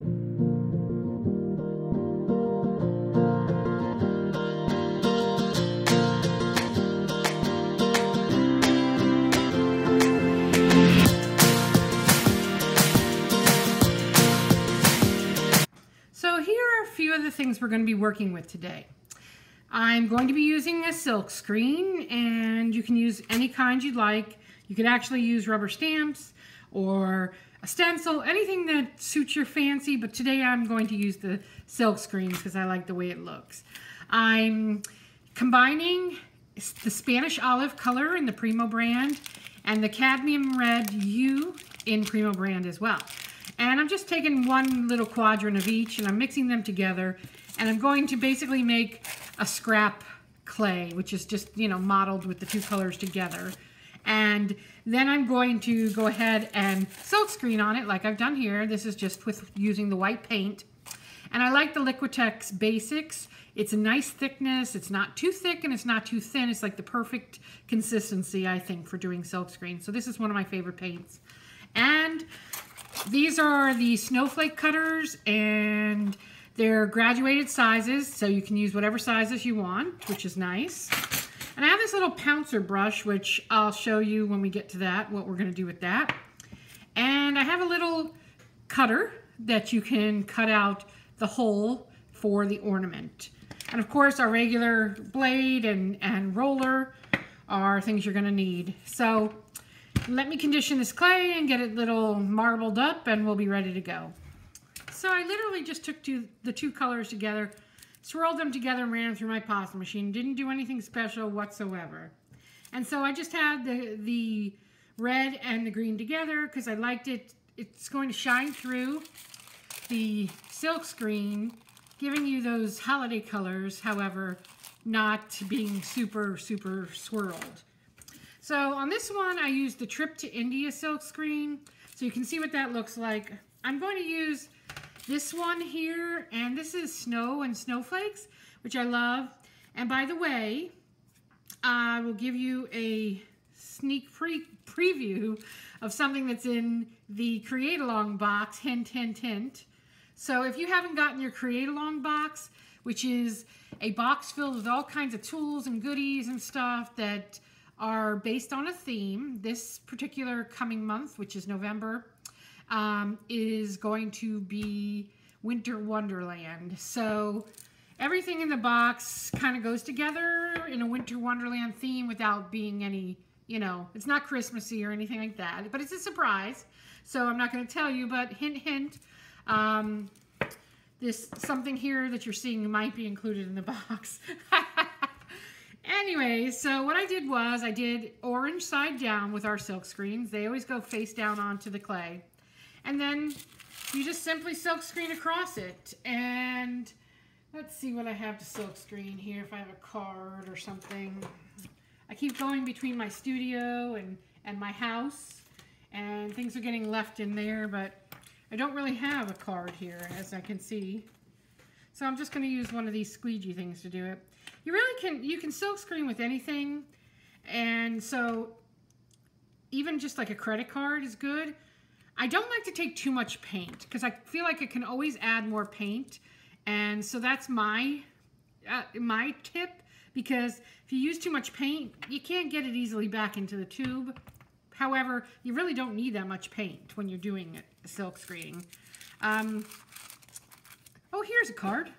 So here are a few of the things we're going to be working with today. I'm going to be using a silk screen, and you can use any kind you'd like. You could actually use rubber stamps or a stencil, anything that suits your fancy, but today I'm going to use the silk screen because I like the way it looks. I'm combining the Spanish olive color in the Primo brand and the cadmium red hue in Primo brand as well. And I'm just taking one little quadrant of each and I'm mixing them together, and I'm going to basically make a scrap clay, which is just, you know, modeled with the two colors together. And then I'm going to go ahead and silk screen on it like I've done here. This is just with using the white paint. And I like the Liquitex Basics. It's a nice thickness. It's not too thick and it's not too thin. It's like the perfect consistency, I think, for doing silk screen. So this is one of my favorite paints. And these are the Snowflake cutters, and they're graduated sizes, so you can use whatever sizes you want, which is nice. And I have this little pouncer brush, which I'll show you when we get to that, what we're going to do with that. And I have a little cutter that you can cut out the hole for the ornament. And of course, our regular blade and roller are things you're going to need. So let me condition this clay and get it little marbled up, and we'll be ready to go. So I literally just took the two colors together, swirled them together and ran them through my pasta machine. Didn't do anything special whatsoever. And so I just had the red and the green together because I liked it. It's going to shine through the silk screen, giving you those holiday colors, however, not being super, super swirled. So on this one, I used the Trip to India silk screen, so you can see what that looks like. I'm going to use this one here, and this is Snow and Snowflakes, which I love. And by the way, I will give you a sneak preview of something that's in the Create Along box, hint, hint, hint. So if you haven't gotten your Create Along box, which is a box filled with all kinds of tools and goodies and stuff that are based on a theme, this particular coming month, which is November, is going to be Winter Wonderland. So everything in the box kind of goes together in a Winter Wonderland theme without being any, you know, it's not Christmassy or anything like that, but it's a surprise. So I'm not going to tell you, but hint, hint, this something here that you're seeing might be included in the box. Anyway, so what I did was I did orange side down with our silk screens. They always go face down onto the clay. And then you just simply silk screen across it. And let's see what I have to silk screen here, if I have a card or something. I keep going between my studio and my house, and things are getting left in there, but I don't really have a card here, as I can see. So I'm just going to use one of these squeegee things to do it. You can silk screen with anything, and so even just like a credit card is good. I don't like to take too much paint because I feel like I can always add more paint, and so that's my tip, because if you use too much paint, you can't get it easily back into the tube. However, you really don't need that much paint when you're doing it, silk screening. Oh, here's a card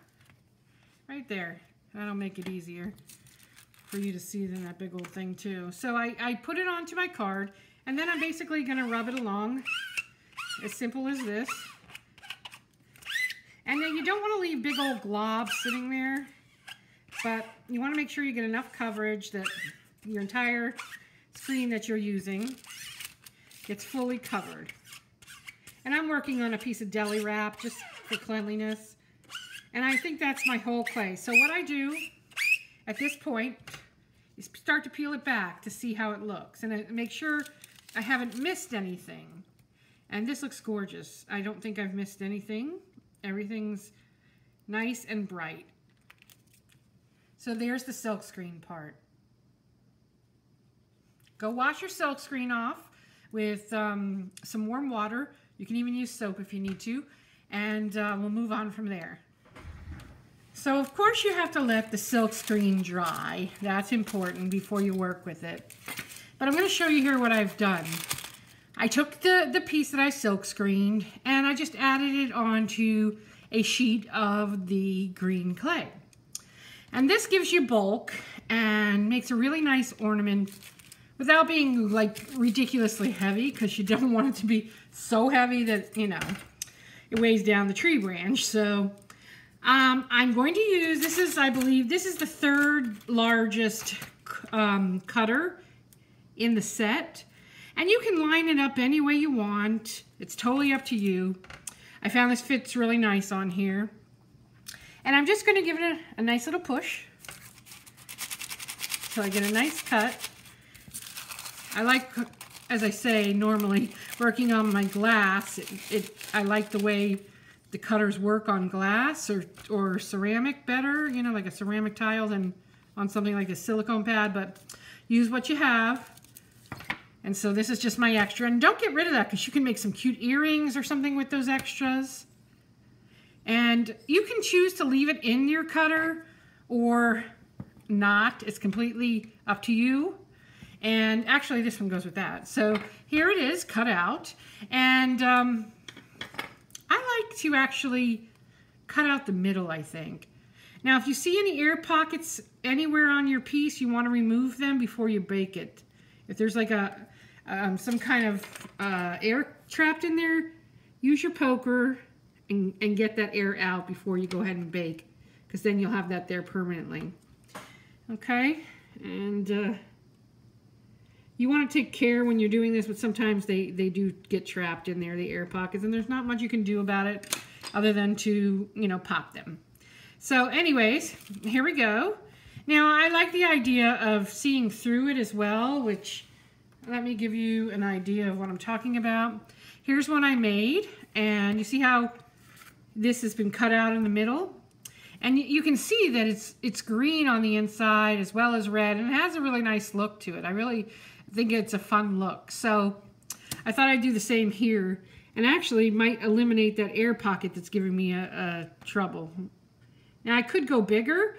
right there. That'll make it easier for you to see than that big old thing too. So I put it onto my card, and then I'm basically going to rub it along, as simple as this. And then you don't want to leave big old globs sitting there, but you want to make sure you get enough coverage that your entire screen that you're using gets fully covered. And I'm working on a piece of deli wrap just for cleanliness. And I think that's my whole clay. So what I do at this point is start to peel it back to see how it looks. And make sure I haven't missed anything. And this looks gorgeous. I don't think I've missed anything. Everything's nice and bright. So there's the silk screen part. Go wash your silk screen off with some warm water. You can even use soap if you need to. and we'll move on from there. So of course you have to let the silk screen dry. That's important before you work with it. But I'm going to show you here what I've done. I took the piece that I silk screened and I just added it onto a sheet of the green clay. And this gives you bulk and makes a really nice ornament without being like ridiculously heavy, because you don't want it to be so heavy that, you know, it weighs down the tree branch. So I'm going to use, this is, I believe, this is the third largest cutter in the set. And you can line it up any way you want. It's totally up to you. I found this fits really nice on here. And I'm just going to give it a nice little push so I get a nice cut. I like, as I say, normally working on my glass, I like the way the cutters work on glass or ceramic better, you know, like a ceramic tile than on something like a silicone pad, but use what you have. And so this is just my extra. And don't get rid of that, because you can make some cute earrings or something with those extras. And you can choose to leave it in your cutter or not. It's completely up to you. And actually this one goes with that. So here it is cut out. And I like to actually cut out the middle, I think. Now if you see any air pockets anywhere on your piece, you want to remove them before you bake it. If there's like some kind of air trapped in there, use your poker and get that air out before you go ahead and bake, because then you'll have that there permanently. Okay, and you want to take care when you're doing this, but sometimes they do get trapped in there, the air pockets, and there's not much you can do about it other than to, you know, pop them. So anyways, here we go. Now I like the idea of seeing through it as well, which, let me give you an idea of what I'm talking about. Here's one I made, and you see how this has been cut out in the middle? And you can see that it's green on the inside as well as red, and it has a really nice look to it. I really think it's a fun look. So I thought I'd do the same here, and actually might eliminate that air pocket that's giving me a trouble. Now I could go bigger,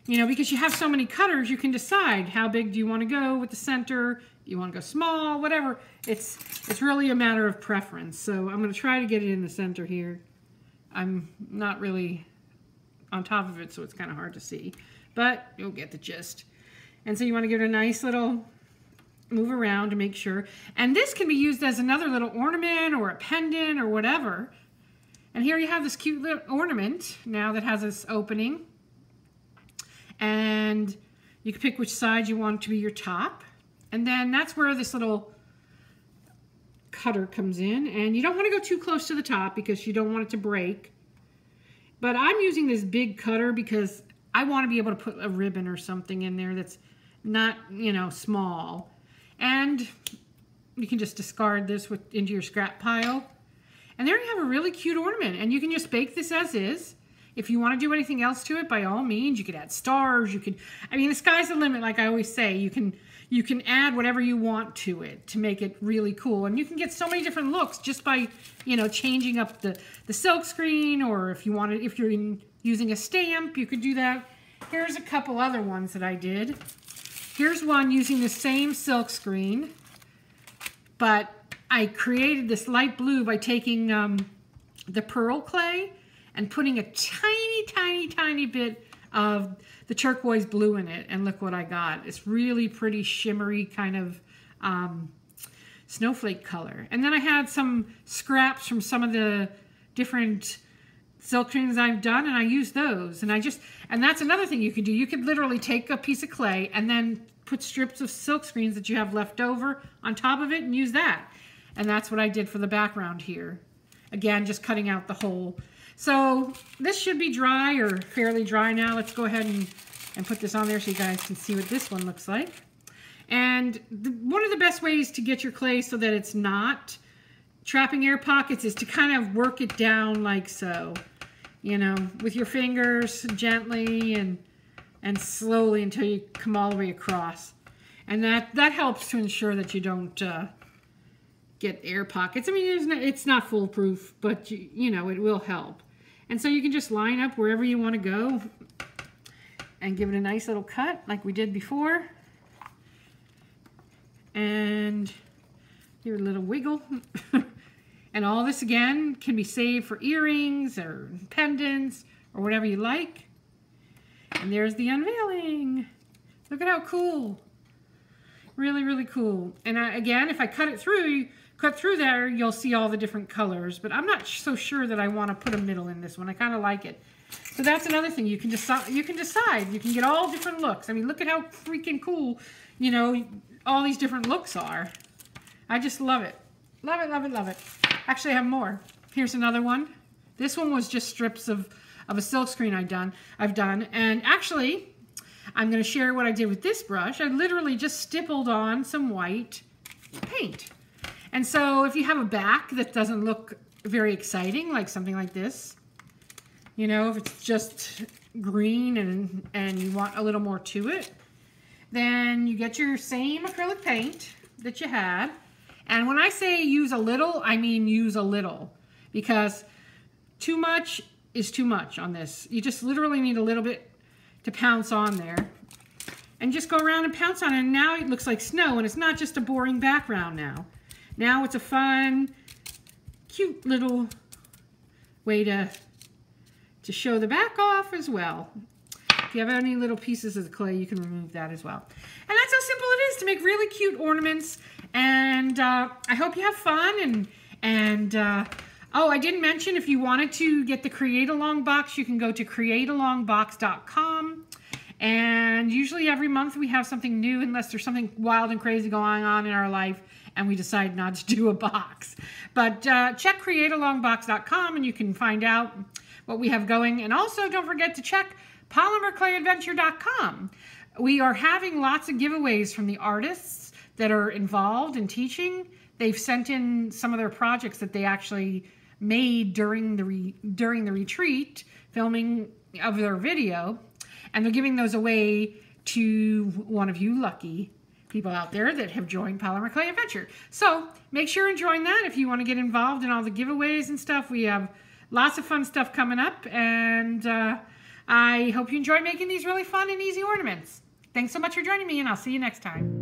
you know, because you have so many cutters, you can decide how big do you want to go with the center, do you want to go small, whatever. It's really a matter of preference. So I'm going to try to get it in the center here. I'm not really on top of it, so it's kind of hard to see, but you'll get the gist. And so you want to give it a nice little move around to make sure. And this can be used as another little ornament or a pendant or whatever. And here you have this cute little ornament now that has this opening. And you can pick which side you want to be your top. And then that's where this little cutter comes in. And you don't want to go too close to the top because you don't want it to break. But I'm using this big cutter because I want to be able to put a ribbon or something in there that's not, you know, small. And you can just discard this into your scrap pile. And there you have a really cute ornament. And you can just bake this as is. If you want to do anything else to it, by all means, you could add stars. You could, I mean, the sky's the limit, like I always say. You can add whatever you want to it to make it really cool. And you can get so many different looks just by, you know, changing up the silk screen, or if you wanted, if you're using a stamp, you could do that. Here's a couple other ones that I did. Here's one using the same silk screen, but I created this light blue by taking the pearl clay and putting a tiny, tiny, tiny bit of the turquoise blue in it. And look what I got. It's really pretty shimmery kind of snowflake color. And then I had some scraps from some of the different silk screens I've done, and I used those. And that's another thing you could do. You could literally take a piece of clay and then put strips of silk screens that you have left over on top of it and use that. And that's what I did for the background here. Again, just cutting out the hole. So this should be dry, or fairly dry now. Let's go ahead and put this on there so you guys can see what this one looks like. And one of the best ways to get your clay so that it's not trapping air pockets is to kind of work it down like so. You know, with your fingers gently and slowly until you come all the way across. And that helps to ensure that you don't get air pockets. I mean, it's not foolproof, but you know, it will help. And so you can just line up wherever you want to go and give it a nice little cut like we did before. And give it a little wiggle. And all this again can be saved for earrings or pendants or whatever you like. And there's the unveiling. Look at how cool. Really, really cool. And again, if I cut through there, you'll see all the different colors. But I'm not so sure that I want to put a middle in this one. I kind of like it. So that's another thing. You can decide. You can get all different looks. I mean, look at how freaking cool, you know, all these different looks are. I just love it. Love it, love it, love it. Actually, I have more. Here's another one. This one was just strips of a silk screen I've done. And actually, I'm going to share what I did with this brush. I literally just stippled on some white paint. And so if you have a back that doesn't look very exciting, like something like this, you know, if it's just green and you want a little more to it, then you get your same acrylic paint that you had. And when I say use a little, I mean use a little, because too much is too much on this. You just literally need a little bit to pounce on there. And just go around and pounce on it. And now it looks like snow, and it's not just a boring background now. Now it's a fun, cute little way to show the back off as well. If you have any little pieces of the clay, you can remove that as well. And that's how simple it is to make really cute ornaments. And I hope you have fun. Oh, I didn't mention, if you wanted to get the Create Along box, you can go to createalongbox.com. And usually every month we have something new, unless there's something wild and crazy going on in our life and we decide not to do a box. But check createalongbox.com and you can find out what we have going. And also don't forget to check polymerclayadventure.com. We are having lots of giveaways from the artists that are involved in teaching. They've sent in some of their projects that they actually made during the retreat, filming of their video, and they're giving those away to one of you lucky people out there that have joined Polymer Clay Adventure. So make sure and join that if you want to get involved in all the giveaways and stuff. We have lots of fun stuff coming up, and I hope you enjoy making these really fun and easy ornaments. Thanks so much for joining me, and I'll see you next time.